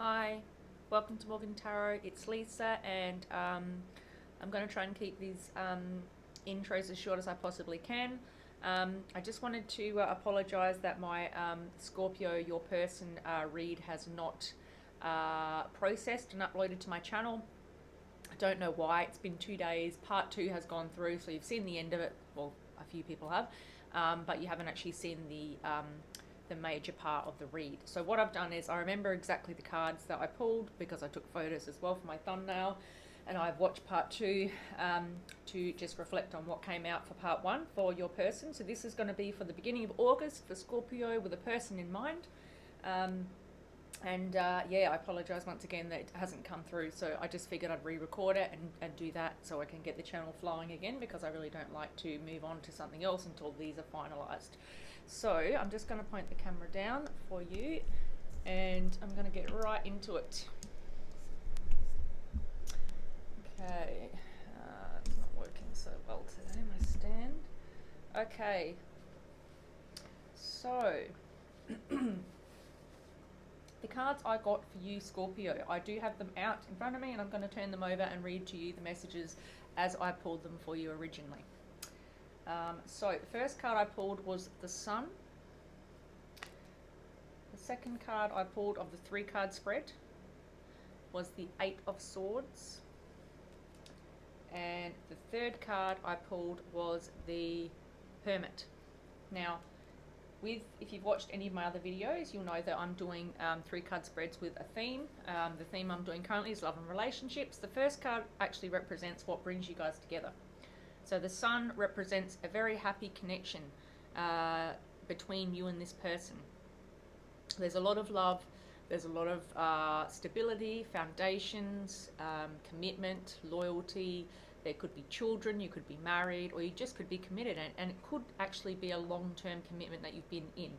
Hi, welcome to Morgan Tarot. It's Lisa, and I'm going to try and keep these intros as short as I possibly can. I just wanted to apologise that my Scorpio, your person read has not processed and uploaded to my channel. I don't know why. It's been 2 days. Part 2 has gone through, so you've seen the end of it. Well, a few people have, but you haven't actually seen the major part of the read. So what I've done is I remember exactly the cards that I pulled because I took photos as well for my thumbnail, and I've watched part 2 to just reflect on what came out for part 1 for your person. So this is going to be for the beginning of August for Scorpio with a person in mind. Yeah, I apologise once again that it hasn't come through, so I just figured I'd re-record it and do that so I can get the channel flowing again, because I really don't like to move on to something else until these are finalised. So I'm just going to point the camera down for you, and I'm going to get right into it. Okay, it's not working so well today, my stand. Okay, so the cards I got for you, Scorpio, I do have them out in front of me, and I'm going to turn them over and read to you the messages as I pulled them for you originally. So the first card I pulled was the Sun. The second card I pulled of the 3-card spread was the 8 of Swords. And the third card I pulled was the Hermit. Now, if you've watched any of my other videos, you'll know that I'm doing 3-card spreads with a theme. The theme I'm doing currently is love and relationships. The first card actually represents what brings you guys together. So the Sun represents a very happy connection between you and this person. There's a lot of love, there's a lot of stability, foundations, commitment, loyalty. There could be children, you could be married, or you just could be committed, and it could actually be a long-term commitment that you've been in.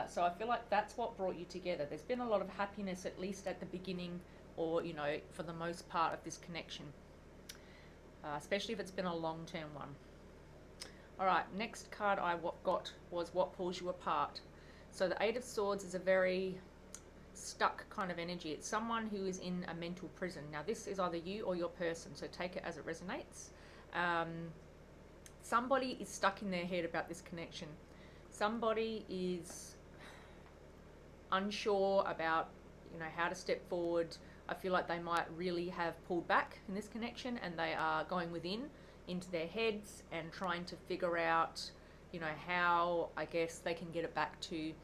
So I feel like that's what brought you together. There's been a lot of happiness, at least at the beginning, or, you know, for the most part of this connection. Especially if it's been a long-term one. Alright, next card I got was what pulls you apart. So the 8 of Swords is a very stuck kind of energy. It's someone who is in a mental prison. Now this is either you or your person, so take it as it resonates. Somebody is stuck in their head about this connection. Somebody is unsure about, you know, how to step forward. I feel like they might really have pulled back in this connection, and they are going within into their heads and trying to figure out, you know, how, I guess, they can get it back to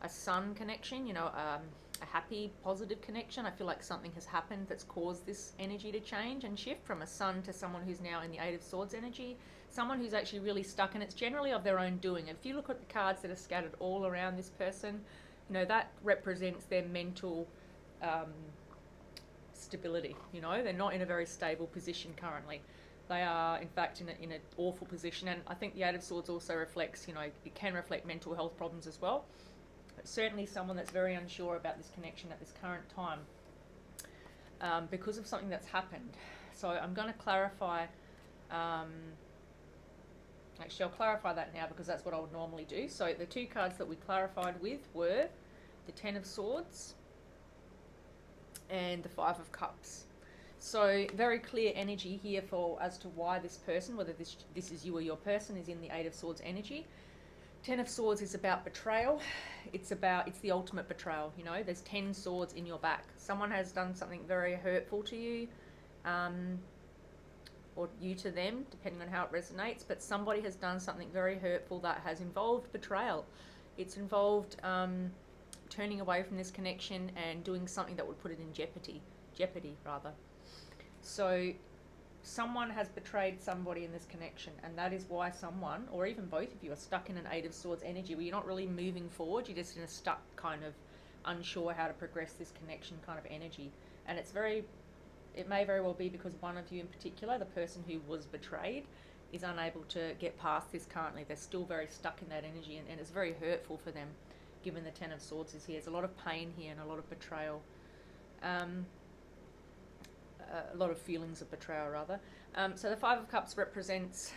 a Sun connection, you know, a happy, positive connection. I feel like something has happened that's caused this energy to change and shift from a Sun to someone who's now in the 8 of Swords energy, someone who's actually really stuck, and it's generally of their own doing. If you look at the cards that are scattered all around this person, you know, that represents their mental stability. You know, they're not in a very stable position currently. They are, in fact, in an awful position. And I think the 8 of Swords also reflects, you know, it can reflect mental health problems as well. But certainly someone that's very unsure about this connection at this current time because of something that's happened. So I'm going to clarify, actually I'll clarify that now, because that's what I would normally do. So the 2 cards that we clarified with were the 10 of Swords and the 5 of Cups. So very clear energy here for as to why this person, whether this is you or your person, is in the 8 of Swords energy. 10 of Swords is about betrayal. It's the ultimate betrayal. You know, there's 10 swords in your back. Someone has done something very hurtful to you, or you to them, depending on how it resonates. But somebody has done something very hurtful that has involved betrayal. It's involved turning away from this connection and doing something that would put it in jeopardy rather. So someone has betrayed somebody in this connection, and that is why someone, or even both of you, are stuck in an 8 of Swords energy where you're not really moving forward. You're just in a stuck kind of unsure how to progress this connection kind of energy. And it may very well be because one of you in particular, the person who was betrayed, is unable to get past this currently. They're still very stuck in that energy, and it's very hurtful for them, given the 10 of Swords is here. There's a lot of pain here and a lot of betrayal. A lot of feelings of betrayal, rather. So the 5 of Cups represents,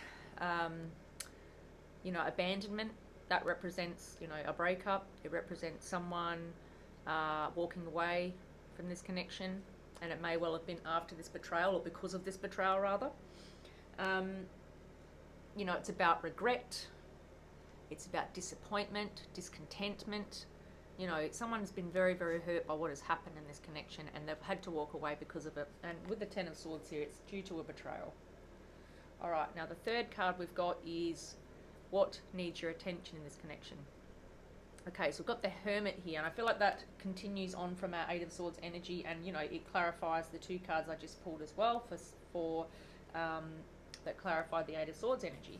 you know, abandonment. That represents, you know, a breakup. It represents someone walking away from this connection, and it may well have been after this betrayal, or because of this betrayal rather. You know, it's about regret, it's about disappointment, discontentment. You know, someone's been very, very hurt by what has happened in this connection, and they've had to walk away because of it. And with the Ten of Swords here, it's due to a betrayal. All right, now the third card we've got is what needs your attention in this connection. Okay, so we've got the Hermit here, and I feel like that continues on from our Eight of Swords energy, and you know, it clarifies the two cards I just pulled as well for that clarify the Eight of Swords energy.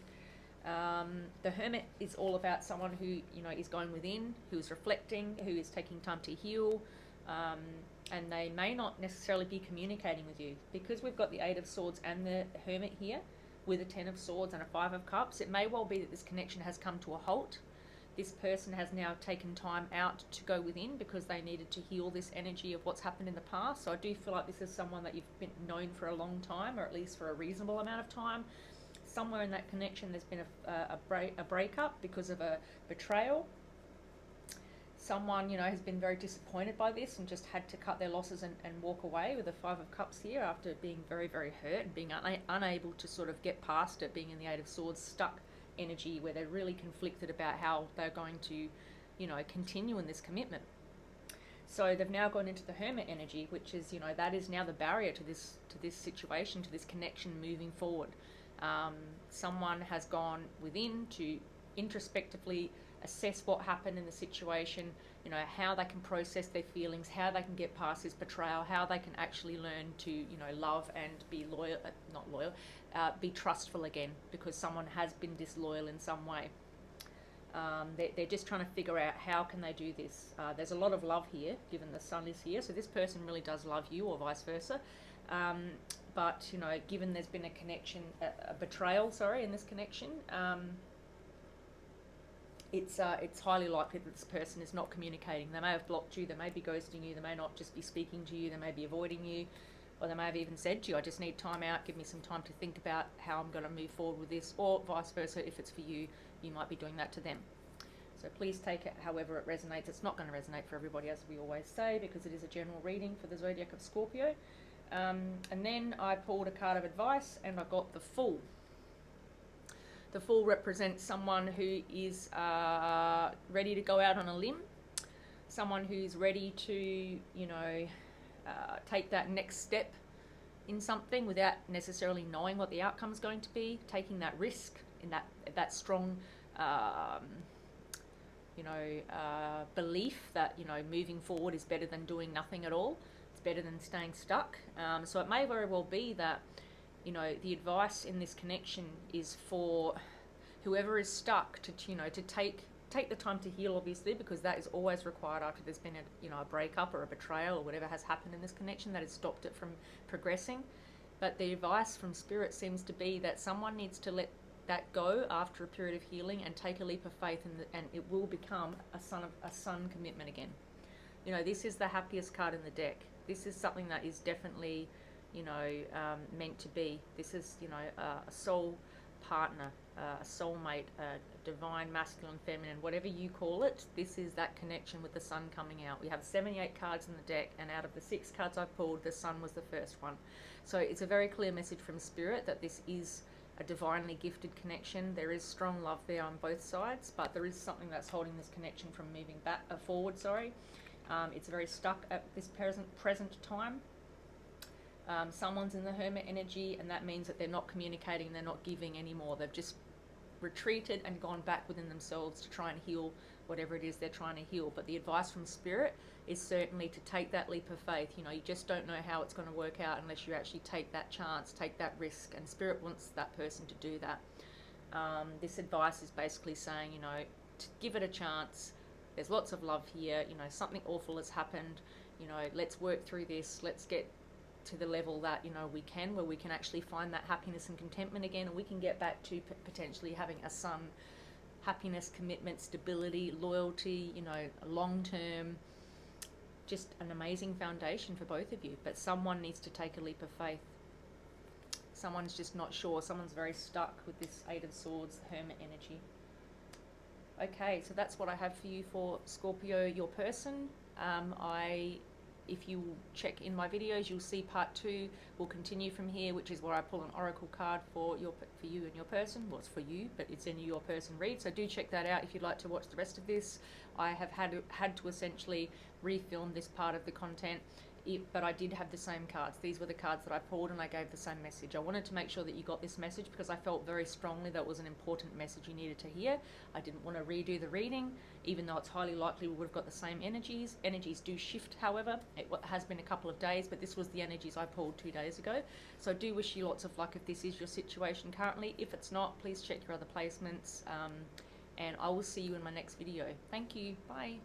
The Hermit is all about someone who, you know, is going within, who is reflecting, who is taking time to heal, and they may not necessarily be communicating with you. Because we've got the Eight of Swords and the Hermit here, with a Ten of Swords and a Five of Cups, it may well be that this connection has come to a halt. This person has now taken time out to go within because they needed to heal this energy of what's happened in the past. So I do feel like this is someone that you've been known for a long time, or at least for a reasonable amount of time. Somewhere in that connection there's been a breakup because of a betrayal. Someone, you know, has been very disappointed by this and just had to cut their losses and walk away with the Five of Cups here after being very, very hurt and being unable to sort of get past it, being in the Eight of Swords stuck energy where they're really conflicted about how they're going to, you know, continue in this commitment. So they've now gone into the Hermit energy, which is, you know, that is now the barrier to this situation, to this connection moving forward. Someone has gone within to introspectively assess what happened in the situation, you know, how they can process their feelings, how they can get past this betrayal, how they can actually learn to, you know, love and be loyal, be trustful again, because someone has been disloyal in some way. They're just trying to figure out how can they do this. There's a lot of love here, given the Sun is here, so this person really does love you, or vice versa. But, you know, given there's been a connection, a betrayal, in this connection, it's highly likely that this person is not communicating. They may have blocked you, they may be ghosting you, they may not just be speaking to you, they may be avoiding you, or they may have even said to you, I just need time out, give me some time to think about how I'm going to move forward with this, or vice versa, if it's for you, you might be doing that to them. So please take it however it resonates. It's not going to resonate for everybody, as we always say, because it is a general reading for the zodiac of Scorpio. And then I pulled a card of advice, and I got the Fool. The Fool represents someone who is ready to go out on a limb, someone who's ready to, you know, take that next step in something without necessarily knowing what the outcome is going to be, taking that risk in that strong, belief that, you know, moving forward is better than doing nothing at all. It's better than staying stuck. So it may very well be that, you know, the advice in this connection is for whoever is stuck to, you know, to take the time to heal, obviously, because that is always required after there's been a breakup or a betrayal or whatever has happened in this connection that has stopped it from progressing. But the advice from Spirit seems to be that someone needs to let that go after a period of healing and take a leap of faith, and it will become a sun commitment again. You know, this is the happiest card in the deck. This is something that is definitely, you know, meant to be. This is, you know, a soul partner, a soulmate, a divine masculine, feminine, whatever you call it. This is that connection with the sun coming out. We have 78 cards in the deck, and out of the 6 cards I pulled, the sun was the first one. So it's a very clear message from Spirit that this is a divinely gifted connection. There is strong love there on both sides, but there is something that's holding this connection from moving forward. It's very stuck at this present time. Someone's in the Hermit energy, and that means that they're not communicating, they're not giving anymore. They've just retreated and gone back within themselves to try and heal whatever it is they're trying to heal. But the advice from Spirit is certainly to take that leap of faith. You know, you just don't know how it's going to work out unless you actually take that chance, take that risk, and Spirit wants that person to do that. This advice is basically saying, you know, to give it a chance. There's lots of love here. You know, something awful has happened. You know, let's work through this. Let's get to the level that, you know, we can, where we can actually find that happiness and contentment again, and we can get back to potentially having a sun, happiness, commitment, stability, loyalty, you know, long-term, just an amazing foundation for both of you. But someone needs to take a leap of faith. Someone's just not sure. Someone's very stuck with this Eight of Swords, Hermit energy. Okay, so that's what I have for you for Scorpio, your person. If you check in my videos, you'll see part 2 will continue from here, which is where I pull an oracle card for you and your person. Well, it's for you, but it's in your person read. So do check that out if you'd like to watch the rest of this. I have had to essentially refilm this part of the content. But I did have the same cards. These were the cards that I pulled, and I gave the same message. I wanted to make sure that you got this message because I felt very strongly that was an important message you needed to hear. I didn't want to redo the reading, even though it's highly likely we would have got the same energies. Energies do shift, however. It has been a couple of days, but this was the energies I pulled 2 days ago. So I do wish you lots of luck if this is your situation currently. If it's not, please check your other placements, and I will see you in my next video. Thank you. Bye.